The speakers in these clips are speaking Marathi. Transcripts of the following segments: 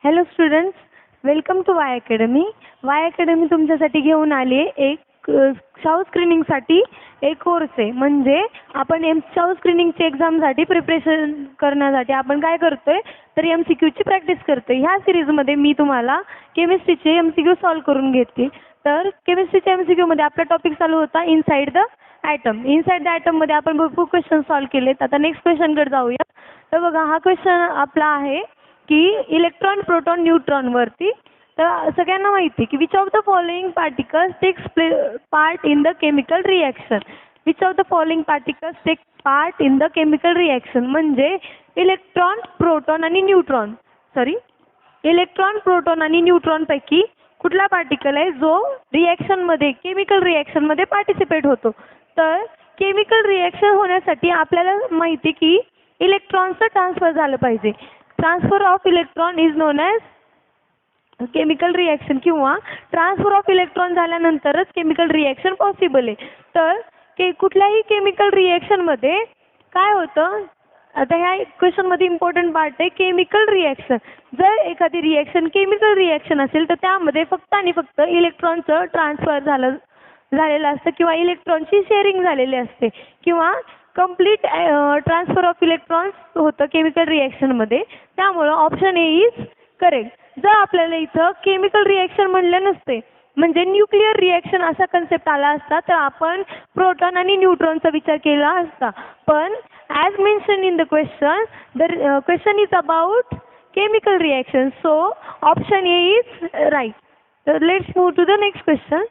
Hello students, welcome to Y Academy. Y Academy तुमच्यासाठी घेऊन आली एक शाहू स्क्रीनिंगसाठी एक कोर्स आहे. म्हणजे आपण शाहू स्क्रीनिंगची एक्झामसाठी प्रिपरेशन करण्यासाठी आपण काय करतोय तर MCQची प्रॅक्टिस करतोय. ह्या सिरीजमध्ये मी तुम्हाला केमिस्ट्रीचे MCQ सॉल्व करून घेते. तर केमिस्ट्रीच्या MCQमध्ये आपला टॉपिक चालू होता inside the atom. Inside the ॲटममध्ये आपण भरपूर क्वेश्चन सॉल्व केलेत. आता नेक्स्ट क्वेश्चनकडे जाऊया. तर बघा, हा क्वेश्चन आपला आहे की इलेक्ट्रॉन, प्रोटॉन, न्यूट्रॉन वरती. तर सगळ्यांना माहिती की which of the following particles takes part in the chemical reaction. Which of the following particles take part in the chemical reaction म्हणजे इलेक्ट्रॉन, प्रोटॉन आणि न्यूट्रॉन. इलेक्ट्रॉन, प्रोटॉन आणि न्यूट्रॉन पैकी कुठला पार्टिकल आहे जो रिॲक्शनमध्ये, केमिकल रिॲक्शनमध्ये पार्टिसिपेट होतो. तर केमिकल रिॲक्शन होण्यासाठी आपल्याला माहिती की इलेक्ट्रॉनचं ट्रान्सफर झालं पाहिजे. Transfer of electron is non as chemical reaction, किंवा ट्रान्सफर ऑफ इलेक्ट्रॉन झाल्यानंतरच केमिकल रिॲक्शन पॉसिबल आहे. तर कुठल्याही केमिकल रिॲक्शनमध्ये काय होतं, आता ह्या क्वेश्चनमध्ये इम्पॉर्टंट पार्ट आहे केमिकल रिॲक्शन. जर एखादी रिॲक्शन केमिकल रिॲक्शन असेल तर त्यामध्ये फक्त आणि फक्त इलेक्ट्रॉनचं ट्रान्सफर झालेलं असतं, किंवा इलेक्ट्रॉनची शेअरिंग झालेली असते, किंवा कंप्लीट ट्रान्सफर ऑफ इलेक्ट्रॉन्स होतं केमिकल रिॲक्शनमध्ये. त्यामुळं ऑप्शन ए इज करेक्ट. जर आपल्याला इथं केमिकल रिॲक्शन म्हणलं नसते, म्हणजे न्यूक्लिअर रिॲक्शन असा कन्सेप्ट आला असता, तर आपण प्रोटॉन आणि न्यूट्रॉनचा विचार केला असता. पण as mention in the question, the question is about chemical reaction, so option A is right. तर let's move to the next question.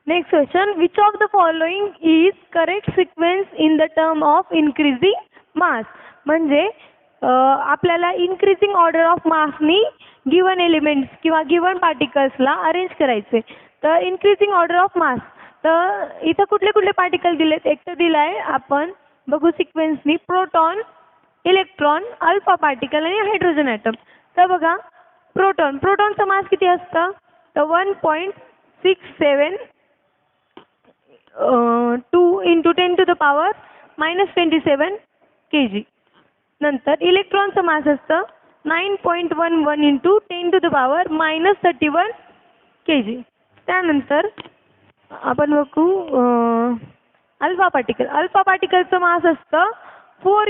Next question, which of the following is correct sequence in the term of increasing mass. म्हणजे आपल्याला इन्क्रीजिंग ऑर्डर ऑफ मासनी गिवन एलिमेंट्स किंवा गिवन पार्टिकल्सला अरेंज करायचे. तर इन्क्रीजिंग ऑर्डर ऑफ मास, तर इथं कुठले कुठले पार्टिकल दिलेत. एक तर दिला आहे, आपण बघू सिक्वेन्सनी, प्रोटॉन, इलेक्ट्रॉन, अल्फा पार्टिकल आणि हायड्रोजन ॲटम. तर बघा, प्रोटॉनचं मास किती असतं, तर 1.67 2 × 10⁻⁻27 kg. नंतर इलेक्ट्रॉनचं मास असतं 9.11 × 10⁻⁻31 kg. त्यानंतर आपण बघू अल्फा पार्टिकलचं मास असतं 4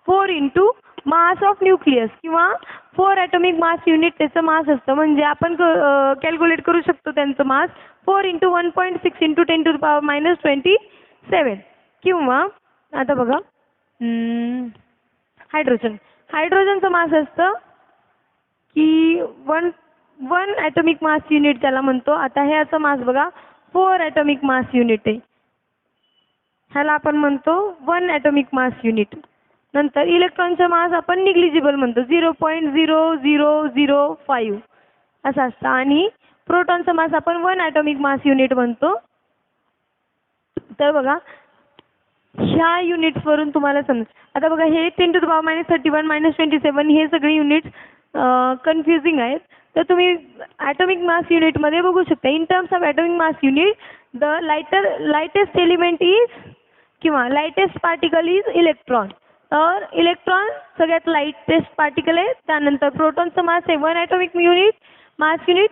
× मास ऑफ न्यूक्लियस, किंवा 4 ॲटॉमिक मास युनिट त्याचं मास असतं. म्हणजे आपण कॅल्क्युलेट करू शकतो त्यांचं मास 4 × 1.6 × 10⁻⁻27. किंवा आता बघा हायड्रोजनचं मास असतं की 1 ॲटॉमिक मास युनिट त्याला म्हणतो. आता ह्याचं मास बघा 4 ॲटॉमिक मास युनिट आहे, ह्याला आपण म्हणतो 1 ॲटॉमिक मास युनिट. नंतर इलेक्ट्रॉनचं मास आपण निग्लिजिबल म्हणतो 0.0005 असं असतं. आणि प्रोटॉनचं मास आपण 1 ॲटॉमिक मास युनिट म्हणतो. तर बघा, ह्या युनिट्सवरून तुम्हाला समज. आता बघा, हे 10⁻31 -27 हे सगळे युनिट्स कन्फ्युजिंग आहेत. तर तुम्ही ॲटॉमिक मास युनिटमध्ये बघू शकता. In terms of atomic mass unit, the lightest element is, किंवा लाइटेस्ट पार्टिकल इज इलेक्ट्रॉन. तर इलेक्ट्रॉन सगळ्यात लाइटेस्ट पार्टिकल आहे. त्यानंतर प्रोटॉनचं मास आहे 1 ॲटॉमिक मास युनिट.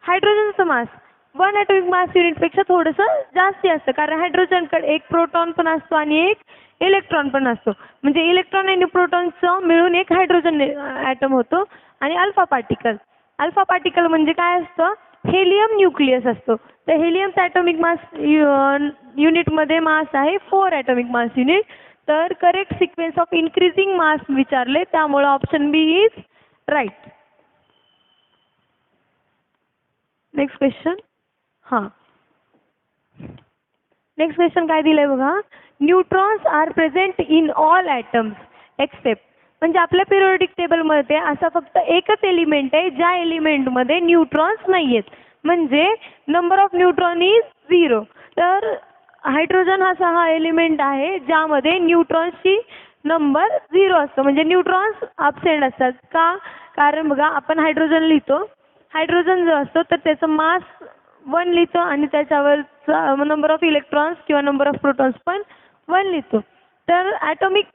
हायड्रोजनचं मास 1 ॲटॉमिक मास युनिटपेक्षा थोडंसं जास्ती असतं, कारण हायड्रोजनकडे एक प्रोटॉन पण असतो आणि एक इलेक्ट्रॉन पण असतो. म्हणजे इलेक्ट्रॉन आणि प्रोटॉनचं मिळून एक हायड्रोजन ॲटम होतो. आणि अल्फा पार्टिकल म्हणजे काय असतं, हेलियम न्यूक्लियस असतो. तर हेलियमचं ॲटॉमिक मास युनिटमध्ये मास आहे 4 ॲटॉमिक मास युनिट. तर correct sequence of increasing mass विचारले, त्यामुळे option B is right. Next question. Next question काय दिलंय बघा, neutrons are present in all atoms except. म्हणजे आपल्या पिरियोडिक टेबलमध्ये असा फक्त एकच एलिमेंट आहे ज्या एलिमेंटमध्ये न्यूट्रॉन्स नाही आहेत, म्हणजे नंबर ऑफ न्यूट्रॉन इज 0. तर हायड्रोजन हा एलिमेंट आहे ज्यामध्ये न्यूट्रॉन्सची नंबर 0 असतो, म्हणजे न्यूट्रॉन्स अबसेंट असतात. का? कारण बघा, आपण हायड्रोजन लिहितो, हायड्रोजन जो असतो तर त्याचं मास 1 लिहितो आणि त्याच्यावर नंबर ऑफ इलेक्ट्रॉन्स किंवा नंबर ऑफ प्रोटॉन्स पण 1 लिहितो. तर ॲटॉमिक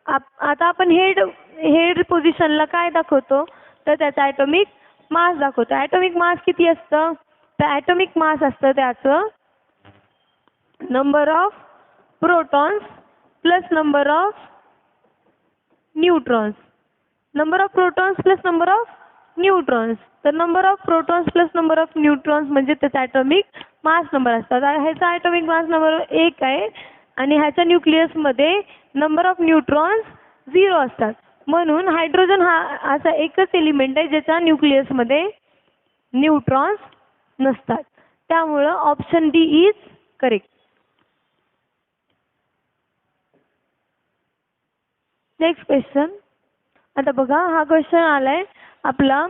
आता आपण हेड हेड पोझिशनला काय दाखवतो, तर त्याचा ॲटॉमिक मास दाखवतो. ॲटॉमिक मास किती असतं, तर ॲटॉमिक मास असतं त्याचं number of protons plus number of neutrons. Number of protons plus number of neutrons. तर number of protons plus number of neutrons म्हणजे त्याचा ॲटॉमिक मास नंबर असतात. ह्याचा ॲटॉमिक मास नंबर 1 आहे आणि ह्याच्या न्यूक्लियसमध्ये नंबर ऑफ न्यूट्रॉन्स 0 असतात. म्हणून हायड्रोजन हा असा एकच एलिमेंट आहे ज्याच्या न्यूक्लियसमध्ये न्यूट्रॉन्स नसतात. त्यामुळं option D is correct. Next question. आता बघा हा क्वेश्चन आलाय आपला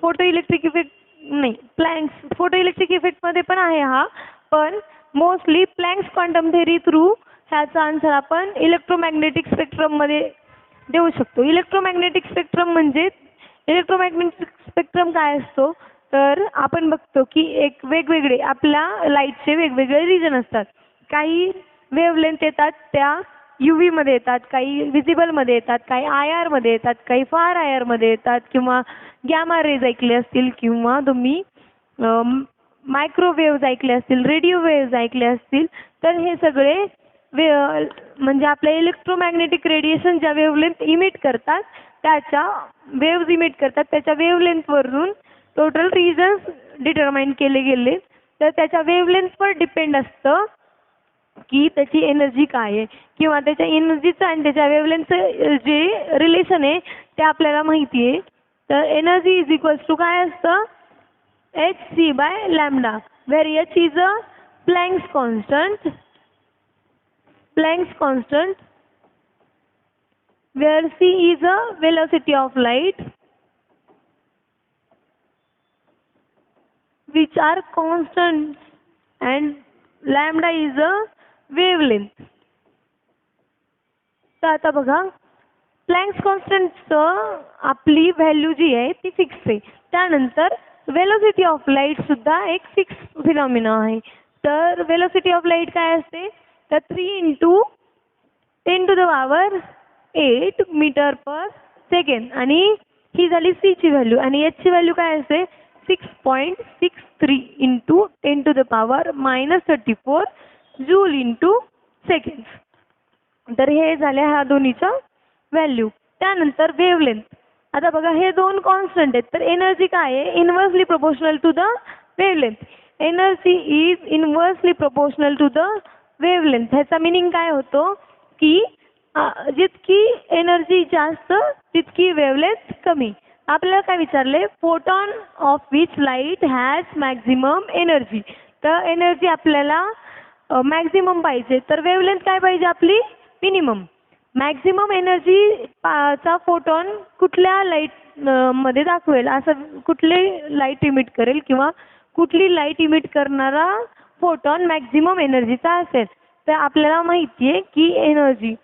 फोटो इलेक्ट्रिक इफेक्ट नाही प्लँक्स फोटो इलेक्ट्रिक इफेक्टमध्ये पण आहे हा, पण mostly Planck's quantum theory through ह्याचा आन्सर आपण इलेक्ट्रोमॅग्नेटिक स्पेक्ट्रममध्ये देऊ शकतो. इलेक्ट्रोमॅग्नेटिक स्पेक्ट्रम म्हणजे इलेक्ट्रोमॅग्नेटिक स्पेक्ट्रम काय असतो, तर आपण बघतो की एक वेगवेगळे आपल्या लाईटचे वेगवेगळे रिजन असतात. काही वेव्हलेंथ येतात त्या UV मध्ये येतात, काही विजिबलमध्ये येतात, काही IR मध्ये येतात, काही फार IR मध्ये येतात, किंवा गॅमा रेज ऐकले असतील, किंवा तुम्ही मायक्रोवेव्ज ऐकले असतील, रेडिओ वेव्ज ऐकले असतील. तर हे सगळे म्हणजे आपल्या इलेक्ट्रोमॅग्नेटिक रेडिएशन ज्या वेव्हलेंथ इमिट करतात त्याच्या वेव्ज इमिट करतात त्याच्या वेव्हलेंथवरून टोटल रिजन्स डिटरमाइन केले गेले. तर त्याच्या वेव्हलेंथवर डिपेंड असतं की त्याची एनर्जी काय आहे, किंवा त्याच्या एनर्जीचं आणि त्याच्या वेव्हलेंथचं जे रिलेशन आहे ते आपल्याला माहिती आहे. तर एनर्जी इज इक्वल्स टू काय असतं, hc/λ, where h is a Planck's constant, where c is a velocity of light, which are constants, and lambda is a wavelength. तर आता बघा प्लँक्स कॉन्स्टंटचं आपली व्हॅल्यू जी आहे ती फिक्स आहे. त्यानंतर वेलोसिटी ऑफ लाईट सुद्धा एक फिक्स फिनॉमिना आहे. तर वेलोसिटी ऑफ लाईट काय असते, तर 3 × 10⁸ मीटर पर सेकंड, आणि ही झाली सी ची व्हॅल्यू. आणि एच ची व्हॅल्यू काय असते 6.63 × 10⁻34 जूल × सेकंड. तर हे झाल्या ह्या दोन्हीच्या व्हॅल्यू. त्यानंतर वेव्हलेंथ. आता बघा हे दोन कॉन्स्टंट आहेत, तर एनर्जी काय आहे, inversely proportional to the wavelength. Energy is inversely proportional to the wavelength. ह्याचा मिनिंग काय होतो की जितकी एनर्जी जास्त तितकी वेव्हलेंथ कमी. आपल्याला काय विचारले, photon of which light has maximum energy. तर एनर्जी आपल्याला मॅक्झिमम पाहिजे, तर वेव्हलेंथ काय पाहिजे आपली मिनिमम. मॅक्झिमम एनर्जी चा फोटॉन कुठल्या लाईट मध्ये दाखवेल, असं कुठले लाईट इमिट करेल किंवा कुठली लाईट इमिट करणारा फोटॉन मॅक्झिमम एनर्जीचा असेल. तर आपल्याला माहिती आहे की एनर्जी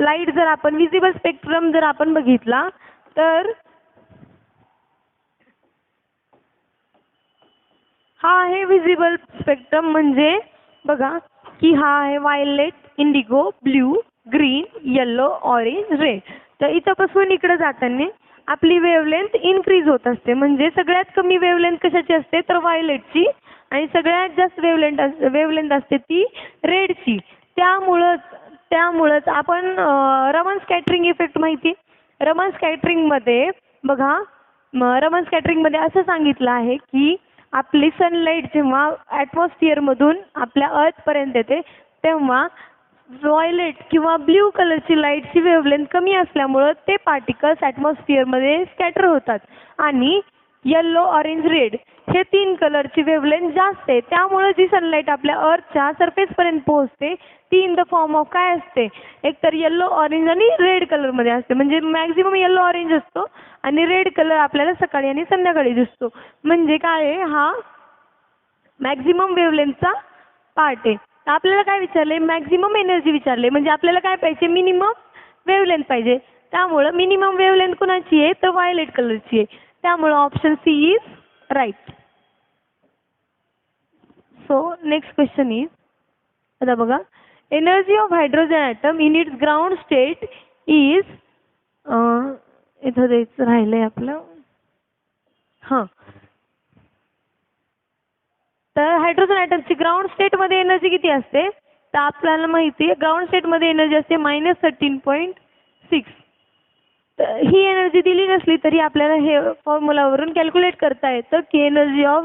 लाईट जर आपण विजिबल स्पेक्ट्रम जर आपण बघितला तर हा आहे विजिबल स्पेक्ट्रम. म्हणजे बघा की हा आहे violet, indigo, blue, green, yellow, orange, red. तर इथंपासून इकडे जाताना आपली वेव्हलेंथ इन्क्रीज होत असते. म्हणजे सगळ्यात कमी वेव्हलेंथ कशाची असते, तर व्हायलेटची, आणि सगळ्यात जास्त वेव्हलेंथ असते ती रेडची. त्यामुळंच आपण रमन स्कॅटरिंग इफेक्ट माहिती. रमन स्कॅटरिंगमध्ये बघा, रमन स्कॅटरिंगमध्ये असं सांगितलं आहे की आपली सनलाईट जेव्हा ॲटमॉस्फिअरमधून आपल्या अर्थपर्यंत येते तेव्हा व्हायलेट किंवा ब्ल्यू कलरची लाईटची वेव्हलेंथ कमी असल्यामुळं ते पार्टिकल्स ॲटमॉस्फिअरमध्ये स्कॅटर होतात. आणि येल्लो, ऑरेंज, रेड हे 3 कलरची वेव्हलेंथ जास्त आहे. त्यामुळे जी सनलाईट आपल्या अर्थच्या सरफेसपर्यंत पोहोचते ती इन द फॉर्म ऑफ काय असते, एकतर येल्लो, ऑरेंज आणि रेड कलरमध्ये असते. म्हणजे मॅक्झिमम येल्लो ऑरेंज असतो आणि रेड कलर आपल्याला सकाळी आणि संध्याकाळी दिसतो. म्हणजे काय आहे, हा मॅक्झिमम वेव्हलेंथचा पार्ट आहे. आपल्याला काय विचारले, मॅक्झिमम एनर्जी विचारले. म्हणजे आपल्याला काय पाहिजे, मिनिमम वेव्हलेंथ पाहिजे. त्यामुळं मिनिमम वेव्हलेंथ कुणाची आहे, तर व्हायलेट कलरची आहे. त्यामुळं option C is right. So next question is, आता बघा energy of hydrogen atom in its ground state is इथं द्यायचं राहिलंय आपलं. हां, तर हायड्रोजन ॲटमची ग्राउंड स्टेटमध्ये एनर्जी किती असते? तर आपल्याला माहिती आहे ग्राउंड स्टेटमध्ये एनर्जी असते -13.6. तर ही एनर्जी दिली नसली तरी आपल्याला हे फॉर्म्युलावरून कॅल्क्युलेट करता येतं की energy of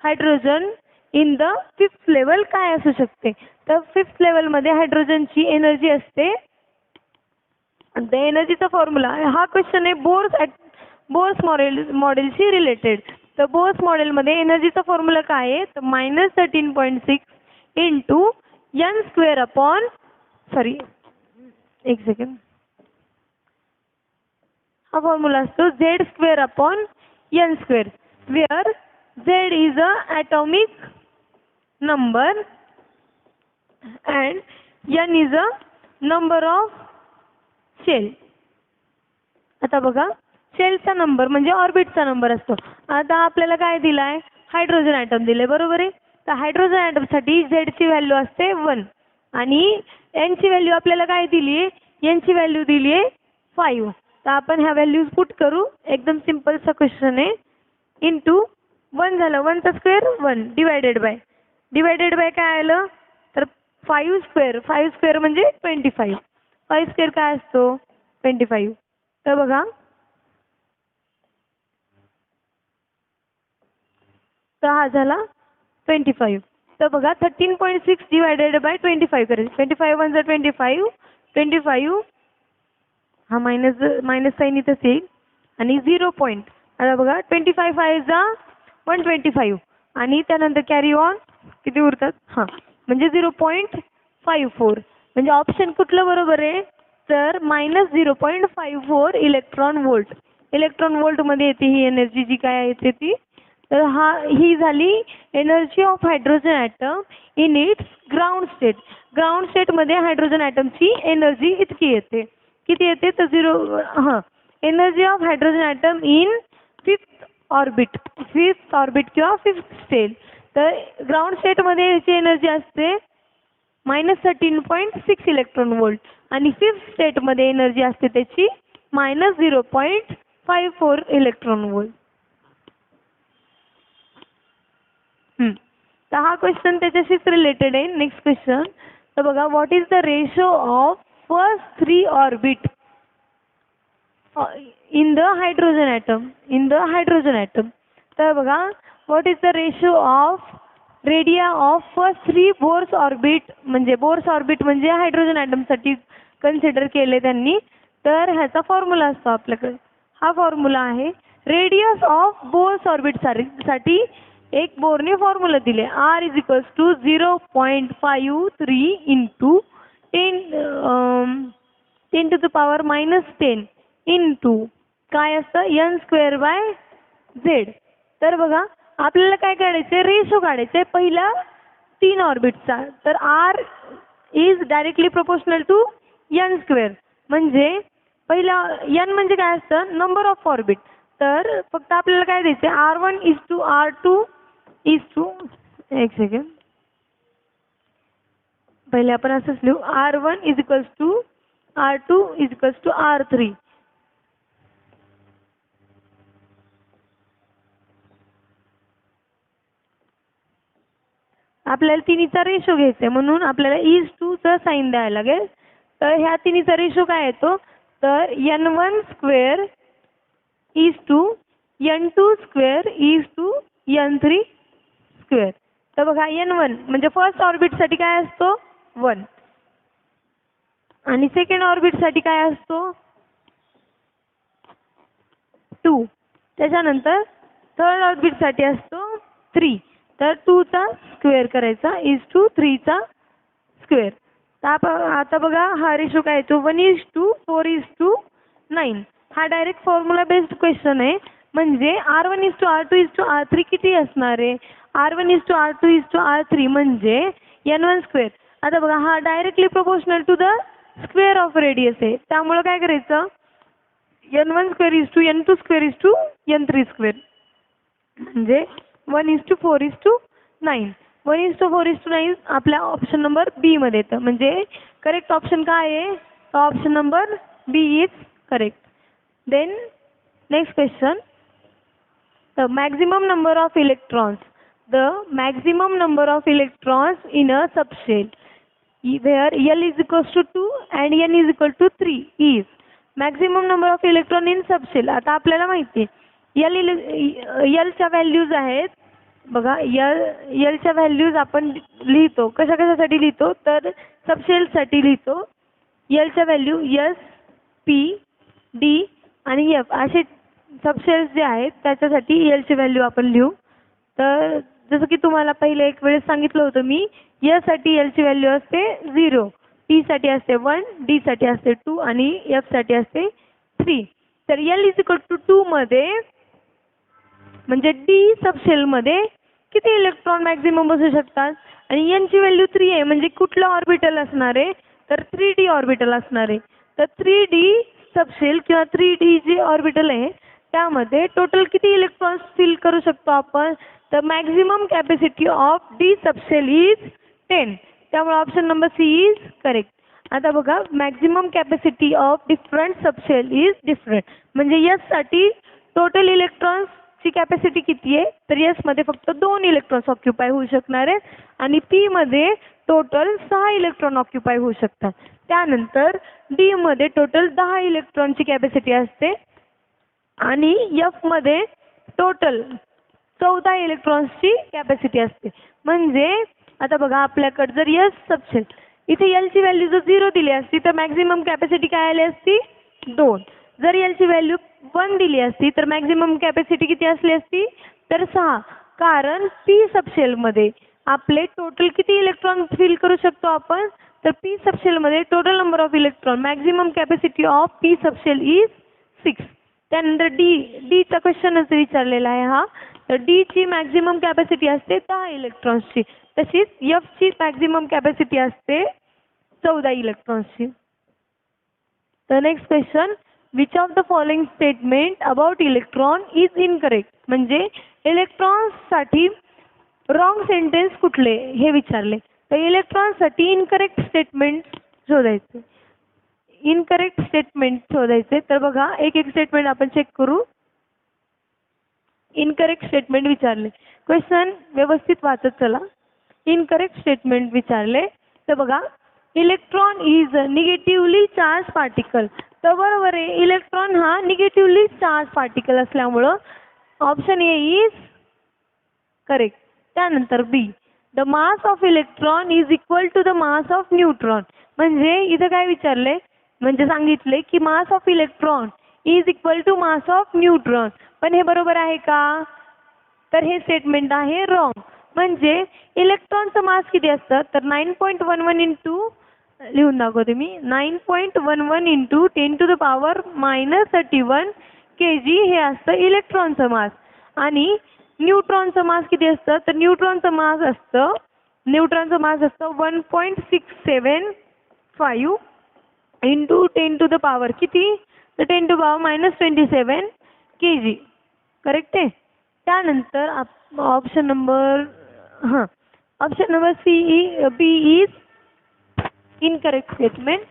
hydrogen in the 5th level काय असू शकते. तर 5th लेवलमध्ये हायड्रोजनची एनर्जी असते. द एनर्जीचा फॉर्म्युला हा क्वेश्चन आहे बोर्स मॉडेलशी रिलेटेड. तर बोर्स मॉडेलमध्ये एनर्जीचा फॉर्म्युला काय आहे? तर -13.6 इंटू n स्क्वेअर अपॉन एक सेकंड, हा फॉर्म्युला असतो z square upon n square, where z is a atomic number and n is a number of shell. आता बघा, शेलचा नंबर म्हणजे ऑर्बिटचा नंबर असतो. आता आपल्याला काय दिलाय? हायड्रोजन ॲटम दिले, बरोबर आहे. तर हायड्रोजन ॲटमसाठी झेडची व्हॅल्यू असते 1 आणि एनची व्हॅल्यू आपल्याला काय दिली आहे? एनची व्हॅल्यू दिली आहे 5. तर आपण ह्या व्हॅल्यूज पुट करू. एकदम सिम्पलचा क्वेश्चन आहे. इंटू 1 झालं, 1चा स्क्वेअर 1 डिवायडेड बाय काय आलं? तर 5 स्क्वेअर म्हणजे 25. 5 स्क्वेअर काय असतो? 25. तर बघा, तर हा झाला 25. तर बघा 13.6 डिवायडेड बाय 25 करायचं. 25 1 25, 25 हा मायनस साईन इथंच येईल आणि 0 पॉईंट. आता बघा 25 5 जा 125 आणि त्यानंतर कॅरी ऑन किती उरतात? हां, म्हणजे 0.54. म्हणजे ऑप्शन कुठलं बरोबर आहे? तर -0.54 इलेक्ट्रॉन व्होल्ट. इलेक्ट्रॉन व्होल्टमध्ये येते ही एनर्जी जी काय येते ती. तर ही झाली energy of hydrogen atom in its ground state. Ground स्टेटमध्ये हायड्रोजन ॲटमची एनर्जी इतकी येते. किती येते? तर 0. हां, energy of hydrogen atom in 5th orbit किंवा 5th स्टेट. तर ग्राउंड स्टेटमध्ये याची एनर्जी असते -13.6 इलेक्ट्रॉन व्होल्ट आणि 5th स्टेटमध्ये एनर्जी असते त्याची -0.54 इलेक्ट्रॉन व्होल्ट. तर हा क्वेश्चन त्याच्याशीच रिलेटेड आहे. नेक्स्ट क्वेश्चन, तर बघा, what is the ratio of first 3 orbit in the hydrogen atom. तर बघा, what is the ratio of radia of first 3 Bohr's orbit. म्हणजे बोर्स ऑर्बिट म्हणजे हायड्रोजन ॲटमसाठी कन्सिडर केले त्यांनी. तर ह्याचा फॉर्म्युला असतो आपल्याकडे. हा फॉर्म्युला आहे रेडियस ऑफ बोर्स ऑर्बिट साठी एक बोरने फॉर्म्युला दिले. R = 0.53 इंटू 10⁻⁻10 इंटू काय असतं? n square by z. तर बघा, आपल्याला काय काढायचं? रेशो काढायचं पहिला 3 ऑर्बिटचा. तर R is directly proportional to n square. म्हणजे पहिला n म्हणजे काय असतं? Number of orbit. तर फक्त आपल्याला काय द्यायचं? R1 = R2 एक सेकंड, पहिले आपण असंच लिहू. R1 = R2 = R3. आपल्याला तिन्हीचा रेशो घ्यायचा म्हणून आपल्याला is2 चा साइन द्यायला लागेल. तर ह्या तिन्हीचा रेशो काय येतो? तर n1 square n2 square n3 square. तर बघा, n1 म्हणजे फर्स्ट ऑर्बिटसाठी काय असतो? 1 आणि सेकंड ऑर्बिटसाठी काय असतो? 2. त्याच्यानंतर थर्ड ऑर्बिटसाठी असतो 3. तर 2 चा स्क्वेअर करायचा is2 3 चा स्क्वेअर. तर आता बघा, हा रेशो काय येतो? 1:4:9. हा डायरेक्ट फॉर्म्युला बेस्ड क्वेश्चन आहे. म्हणजे R1 R2 R3 किती असणार आहे? R1 R2 R3 म्हणजे n1 स्क्वेअर. आता बघा, हा directly proportional to the square of radius आहे. त्यामुळे काय करायचं? n1 square n2 square n3 square म्हणजे 1:4:9. 1:4:9 आपल्या ऑप्शन नंबर बी मध्ये येतं. म्हणजे करेक्ट ऑप्शन काय आहे? Option number B is correct. Then next question. The maximum number of electrons. The maximum number of electrons in a subshell where L is equals to 2 and N is equal to 3 is maximum number of electron in subshell. आता आपल्याला माहिती आहे L च्या व्हॅल्यूज आहेत बघा. L च्या व्हॅल्यूज आपण लिहितो कशासाठी लिहितो तर सबशेल साठी लिहितो. L च्या व्हॅल्यू S P D आणि F असे सबशेल्स जे आहेत त्याच्यासाठी L ची व्हॅल्यू आपण लिहू. तर जसं की तुम्हाला पहिले एक वेळेस सांगितलं होतं मी S साठी L ची व्हॅल्यू असते 0, P साठी असते 1, D साठी असते 2 आणि F साठी असते 3. तर L इज इक्वल टू 2 मध्ये म्हणजे D सबशेल मध्ये किती इलेक्ट्रॉन मॅक्झिमम बसू शकतात आणि N ची व्हॅल्यू 3 आहे म्हणजे कुठलं ऑर्बिटल असणार आहे तर 3D ऑर्बिटल असणार आहे. तर 3D सबशेल किंवा 3D जे ऑर्बिटल आहे त्यामध्ये टोटल किती इलेक्ट्रॉन्स फिल करू शकतो आपण तर maximum capacity of D subshell is 10. त्यामुळे option number C is correct. आता बघा maximum capacity of different subshell is different. म्हणजे एस साठी टोटल इलेक्ट्रॉन्सची कॅपॅसिटी किती आहे तर एस मध्ये फक्त 2 इलेक्ट्रॉन्स ऑक्युपाय होऊ शकणार आहेत आणि पी मध्ये टोटल 6 इलेक्ट्रॉन ऑक्युपाय होऊ शकतात. त्यानंतर डी मध्ये टोटल 10 इलेक्ट्रॉनची कॅपॅसिटी असते आणि एफ मध्ये टोटल 14 इलेक्ट्रॉन्सची कॅपॅसिटी असते. म्हणजे आता बघा आपल्याकडे जर एस सबशेल इथे एल ची व्हॅल्यू जर 0 दिली असती तर मॅक्झिमम कॅपॅसिटी काय आली असती 2. जर एल ची व्हॅल्यू 1 दिली असती तर मॅक्झिमम कॅपॅसिटी किती असली असती तर 6. कारण पी सबशेल मध्ये आपले टोटल किती इलेक्ट्रॉन फिल करू शकतो आपण तर पी सबशेल मध्ये total number of electron maximum capacity of P subshell is 6. त्यानंतर डी चा क्वेश्चनच विचारलेला आहे हा. तर डी ची मॅक्झिमम कॅपॅसिटी असते 10 इलेक्ट्रॉन्सची. तशीच एफ ची मॅक्झिमम कॅपॅसिटी असते 14 इलेक्ट्रॉन्सची. तर next question. Which of the following statement about electron is incorrect. म्हणजे इलेक्ट्रॉन्ससाठी रॉंग सेंटेन्स कुठले हे विचारले. तर इलेक्ट्रॉनसाठी इनकरेक्ट स्टेटमेंट शोधायचे. इनकरेक्ट स्टेटमेंट शोधायचे. तर बघा एक एक स्टेटमेंट आपण चेक करू. इनकरेक्ट स्टेटमेंट विचारले. क्वेश्चन व्यवस्थित वाचत चला. इनकरेक्ट स्टेटमेंट विचारले तर बघा electron is negatively charge particle. तर बरोबर आहे इलेक्ट्रॉन हा निगेटिव्हली चार्ज पार्टिकल असल्यामुळं ऑप्शन ए इज करेक्ट. त्यानंतर B. The mass of electron is equal to the mass of neutron. म्हणजे इथं काय विचारले म्हणजे सांगितले की mass of electron is equal to mass of neutron. पण हे बरोबर आहे का तर हे स्टेटमेंट आहे रॉंग. म्हणजे इलेक्ट्रॉनचं मास किती असतं तर 9.11 इंटू लिहून दाखवते मी 9.11 इंटू 10⁻⁻31 kg हे असतं इलेक्ट्रॉनचं मास. आणि न्यूट्रॉनचं मास किती असतं तर न्यूट्रॉनचं मास असतं 1.675 इंटू 10⁻⁻ किती तर 10⁻⁻27 kg. करेक्ट आहे. त्यानंतर option number option number B is incorrect statement.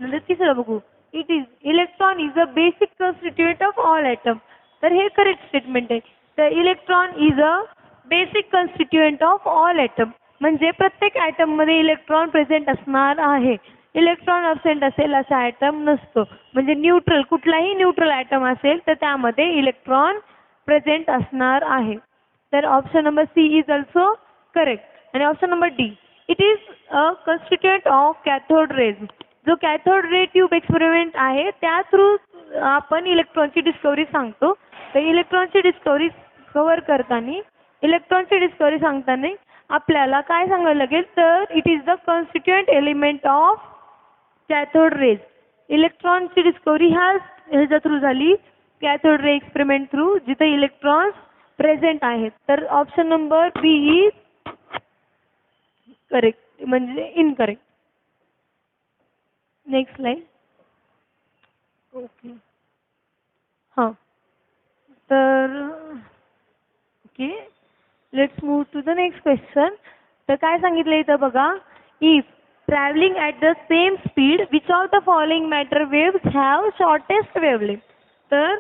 म्हणजे तिसरं बघू. It is electron is a basic constituent of all atom. तर हे करेक्ट स्टेटमेंट आहे. तर electron is a basic constituent of all atom. म्हणजे प्रत्येक ॲटम मध्ये इलेक्ट्रॉन प्रेझेंट असणार आहे. इलेक्ट्रॉन अब्सेंट असेल असा ॲटम नसतो. म्हणजे न्यूट्रल कुठलाही न्यूट्रल ॲटम असेल तर त्यामध्ये इलेक्ट्रॉन प्रेझेंट असणार आहे. तर option number C is also correct. आणि option number D. It is a constituent of cathode rays. जो कॅथोड रे ट्यूब एक्सपेरिमेंट आहे त्या थ्रू आपण इलेक्ट्रॉनची डिस्कवरी सांगतो. तर इलेक्ट्रॉनची डिस्कवरी कव्हर करताना इलेक्ट्रॉनची डिस्कवरी सांगताना आपल्याला काय सांगायला लागेल तर it is the constituent element of cathode rays. इलेक्ट्रॉनची डिस्कवरी ह्याच्या थ्रू झाली कॅथोड रे एक्सपेरिमेंट थ्रू जिथे इलेक्ट्रॉन्स प्रेझेंट आहेत. तर option number B is correct म्हणजे इनकरेक्ट. Next line. ओके हां. तर okay let's move to the next question. तर काय सांगितलं इथं बघा, if travelling at the same speed which of the following matter waves have shortest wavelength. तर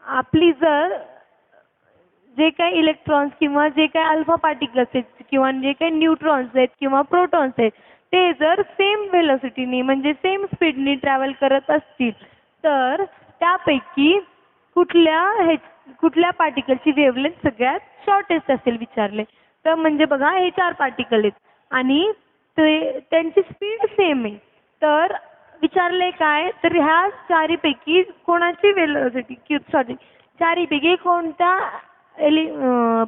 आपली जर जे काही इलेक्ट्रॉन्स किंवा जे काही अल्फा पार्टिकल्स आहेत किंवा जे काही न्यूट्रॉन्स आहेत किंवा प्रोटॉन्स आहेत ते जर सेम व्हेलॉसिटीने म्हणजे सेम स्पीडने ट्रॅव्हल करत असतील तर त्यापैकी कुठल्या पार्टिकलची वेवलेंथ सगळ्यात शॉर्टेस्ट असेल विचारले. तर म्हणजे बघा हे 4 पार्टिकल आहेत आणि ते त्यांची स्पीड सेम आहे. तर विचारले काय, तर ह्या चारीपैकी कोणाची वेलोसिटी चारीपैकी कोणत्या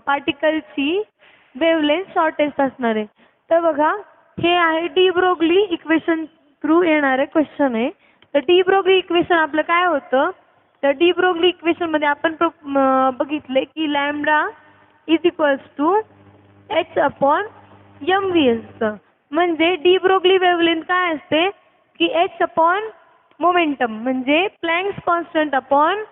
पार्टिकलची वेवलेंथ शॉर्टेस्ट असणार आहे. तर बघा हे आहे डी ब्रोगली इक्वेशन थ्रू येणारे क्वेश्चन आहे. तर डी ब्रोगली इक्वेशन आपलं काय होतं, तर डी ब्रोगली इक्वेशनमध्ये आपण बघितले की lambda is equals to H upon M V असतं. म्हणजे डी ब्रोगली वेवलेंथ काय असते की एच अपॉन मोमेंटम म्हणजे प्लँक्स कॉन्स्टंट अपॉन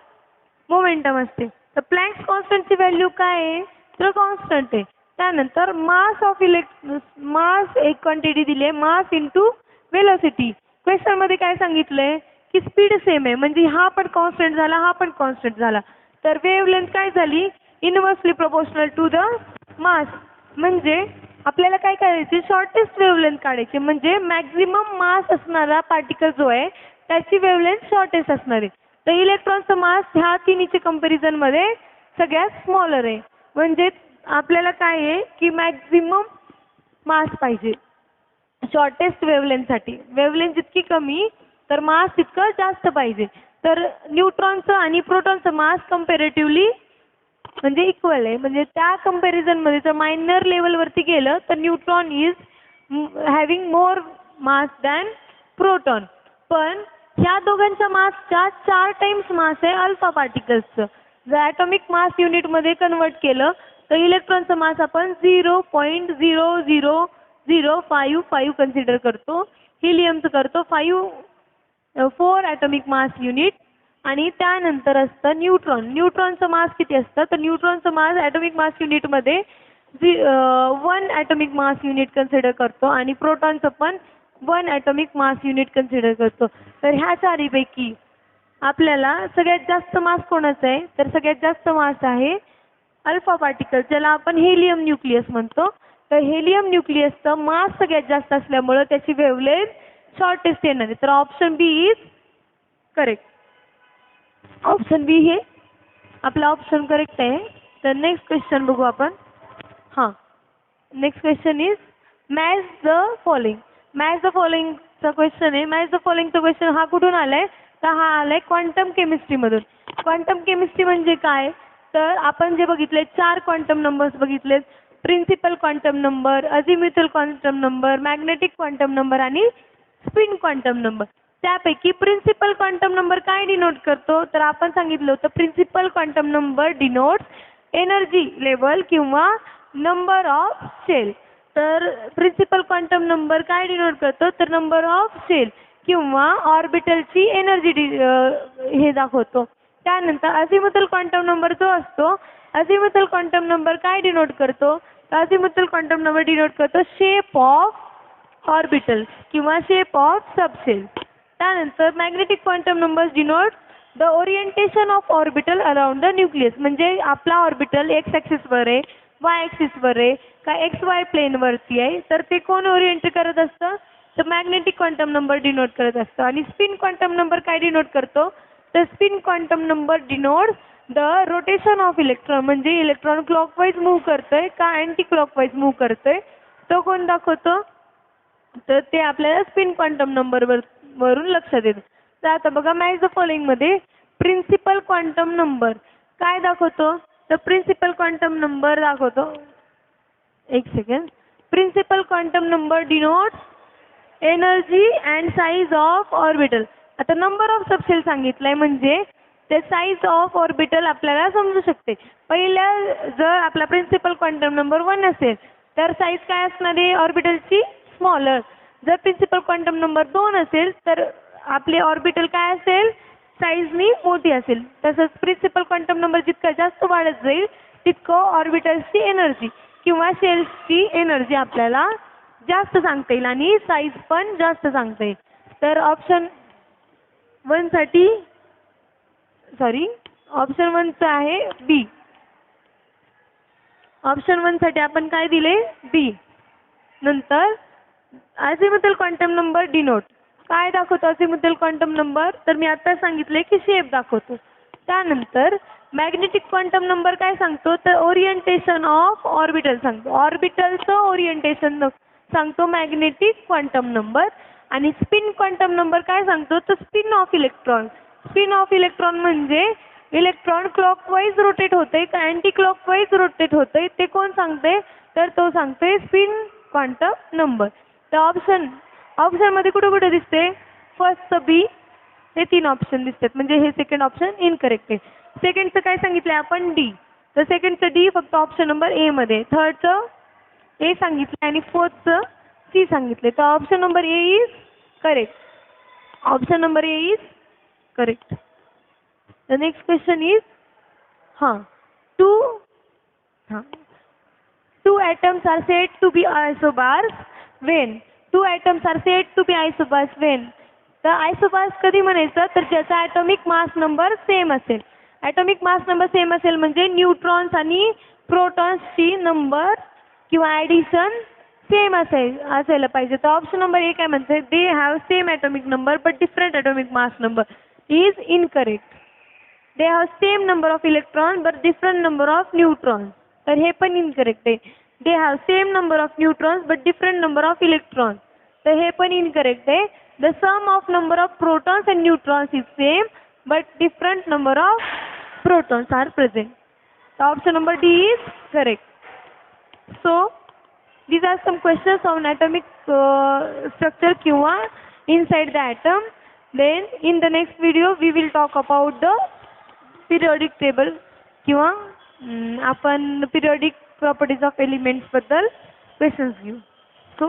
मोमेंटम असते. तर प्लँक्स कॉन्स्टंटची व्हॅल्यू काय आहे, तर कॉन्स्टंट आहे. त्यानंतर मास एक क्वांटिटी दिली आहे, मास इंटू वेलोसिटी. क्वेश्चनमध्ये काय सांगितलंय की स्पीड सेम आहे म्हणजे हा पण कॉन्स्टंट झाला हा पण कॉन्स्टंट झाला. तर वेवलेंथ काय झाली, inversely proportional to the mass. म्हणजे आपल्याला काय करायचे, शॉर्टेस्ट वेवलेंथ काढायची म्हणजे मॅक्झिमम मास असणारा पार्टिकल जो आहे त्याची वेवलेंथ शॉर्टेस्ट असणार आहे. तर इलेक्ट्रॉनचा मास ह्या तिन्हीच्या कंपॅरिझनमध्ये सगळ्यात स्मॉलर आहे. म्हणजे आपल्याला काय आहे की मॅक्झिमम मास पाहिजे शॉर्टेस्ट वेवलेंथसाठी. वेवलेंथ जितकी कमी तर मास तितकं जास्त पाहिजे. तर न्यूट्रॉनचं आणि प्रोटॉनचं मास कंपॅरेटिव्हली म्हणजे इक्वल आहे. म्हणजे त्या कंपॅरिझनमध्ये जर मायनर लेवलवरती गेलं तर neutron is having more mass than proton. पण ह्या दोघांच्या मासच्या 4 टाइम्स मास आहे अल्फा पार्टिकल्सचं. जर ॲटॉमिक मास युनिटमध्ये कन्वर्ट केलं तर इलेक्ट्रॉनचं मास आपण 0.00055 कन्सिडर करतो. हिलियमचं करतो 4 ॲटॉमिक मास युनिट. आणि त्यानंतर असतं न्यूट्रॉन. न्यूट्रॉनचं मास किती असतं, तर न्यूट्रॉनचं मास ॲटॉमिक मास युनिटमध्ये 1 ॲटॉमिक मास युनिट कन्सिडर करतो आणि प्रोटॉनचं पण 1 ॲटॉमिक मास युनिट कन्सिडर करतो. तर ह्या चारीपैकी आपल्याला सगळ्यात जास्त मास कोणाचा आहे, तर सगळ्यात जास्त मास आहे अल्फा पार्टिकल ज्याला आपण हेलियम न्यूक्लियस म्हणतो. तर हेलियम न्यूक्लियसचं मास सगळ्यात जास्त असल्यामुळं त्याची वेवलेंथ शॉर्टेस्ट येणार आहे. तर option B is correct. Option B हे आपला ऑप्शन करेक्ट आहे. तर नेक्स्ट क्वेश्चन बघू आपण. हां, next question is match the following. Match the फॉलोइंगचा क्वेश्चन आहे. मॅच द फॉलोइंगचा क्वेश्चन हा कुठून आलाय, तर हा आलाय क्वांटम केमिस्ट्रीमधून. क्वांटम केमिस्ट्री म्हणजे काय, तर आपण जे बघितले 4 क्वांटम नंबर्स बघितलेत, principal quantum number, azimuthal quantum number, magnetic quantum number आणि स्पिन क्वांटम नंबर. त्यापैकी प्रिन्सिपल क्वांटम नंबर काय डिनोट करतो, तर आपण सांगितलं होतं principal quantum number denotes energy level किंवा नंबर ऑफ शेल. तर प्रिन्सिपल क्वांटम नंबर काय डिनोट करतो, तर नंबर ऑफ शेल किंवा ऑर्बिटलची एनर्जी हे दाखवतो. त्यानंतर अझिम्युथल क्वांटम नंबर जो असतो, अझिम्युथल क्वांटम नंबर काय डिनोट करतो, तर अझिम्युथल क्वांटम नंबर डिनोट करतो शेप ऑफ ऑर्बिटल किंवा शेप ऑफ सबशेल. त्यानंतर magnetic quantum numbers denote the orientation of orbital around the nucleus. म्हणजे आपला ऑर्बिटल एक्स ॲक्सिसवर आहे, वाय ॲक्सिसवर आहे का एक्स वाय प्लेनवरती आहे, तर ते कोण ओरिएंट करत असतं, तर मॅग्नेटिक क्वांटम नंबर डिनोट करत असतं. आणि स्पिन क्वांटम नंबर काय डिनोट करतो, तर spin quantum number denote the rotation of electron. म्हणजे इलेक्ट्रॉन क्लॉकवाईज मूव्ह करतोय का अँटी क्लॉकवाईज मूव्ह करतोय तो कोण दाखवतो, तर ते आपल्याला स्पिन क्वांटम नंबरवरून लक्षात येतं. तर आता बघा मॅच द फॉलोइंगमध्ये प्रिन्सिपल क्वांटम नंबर काय दाखवतो, तर प्रिन्सिपल क्वांटम नंबर दाखवतो, एक second. Principal quantum number denotes energy and size of orbital. आता नंबर ऑफ सबशेल सांगितलंय म्हणजे ते साईज ऑफ ऑर्बिटल आपल्याला समजू शकते. पहिल्या जर आपला प्रिन्सिपल क्वांटम नंबर 1 असेल तर साईज काय असणार आहे ऑर्बिटलची, स्मॉलर. जर प्रिन्सिपल क्वांटम नंबर 2 असेल तर आपली ऑर्बिटल काय असेल, साईजनी मोठी असेल. तसंच प्रिन्सिपल क्वांटम नंबर जितका जास्त वाढत जाईल तितकं ऑर्बिटल्सची एनर्जी किंवा शेल्सची एनर्जी आपल्याला जास्त सांगता येईल आणि साईज पण जास्त सांगता येईल. तर ऑप्शन 1चं आहे बी. ऑप्शन 1साठी आपण काय दिले? बी. नंतर अझिमुथल क्वांटम नंबर डिनोट काय दाखवतो? अझिमुथल क्वांटम नंबर तर मी आता सांगितले की शेप दाखवतो. त्यानंतर मॅग्नेटिक क्वांटम नंबर काय सांगतो? तर ओरिएंटेशन ऑफ ऑर्बिटल सांगतो. ऑर्बिटलचं ओरिएंटेशन सांगतो मॅग्नेटिक क्वांटम नंबर. आणि स्पिन क्वांटम नंबर काय सांगतो? तर spin off electron. Spin off electron म्हणजे इलेक्ट्रॉन क्लॉकवाईज रोटेट होते का अँटी क्लॉकवाईज रोटेट होते ते कोण सांगते? तर तो सांगते स्पिन क्वांटम नंबर. तर ऑप्शनमध्ये कुठे कुठे दिसते? फर्स्टचं बी हे 3 ऑप्शन दिसतात म्हणजे हे सेकंड ऑप्शन इनकरेक्ट आहे. सेकंडचं काय सांगितलं आपण? डी. तर सेकंडचं डी फक्त ऑप्शन नंबर ए मध्ये. थर्डचं ए सांगितलं आणि फोर्थचं सी सांगितले. तर option number A is correct. Option number A is correct. The next question is two atoms are said to be isobars when तर आयसोबार्स कधी म्हणायचं? तर ज्याचा ॲटॉमिक मास नंबर सेम असेल. ॲटॉमिक मास नंबर सेम असेल म्हणजे न्यूट्रॉन्स आणि प्रोटॉन्सची नंबर किंवा ॲडिशन सेम असायला पाहिजे. तर ऑप्शन नंबर ए काय म्हणते? They have same atomic number but different atomic mass number is incorrect. They have same number of electron but different number of neutrons. तर हे पण इनकरेक्ट आहे. They have same number of neutrons but different number of electrons. तर हे पण इनकरेक्ट आहे. The sum of number of protons and neutrons is same but different number of protons are present. तर option number D is correct. So these are some questions on atomic structure किंवा inside the atom. Then in the next video we will talk about the periodic table किंवा आपण periodic properties of elements बद्दल questions घेऊ. So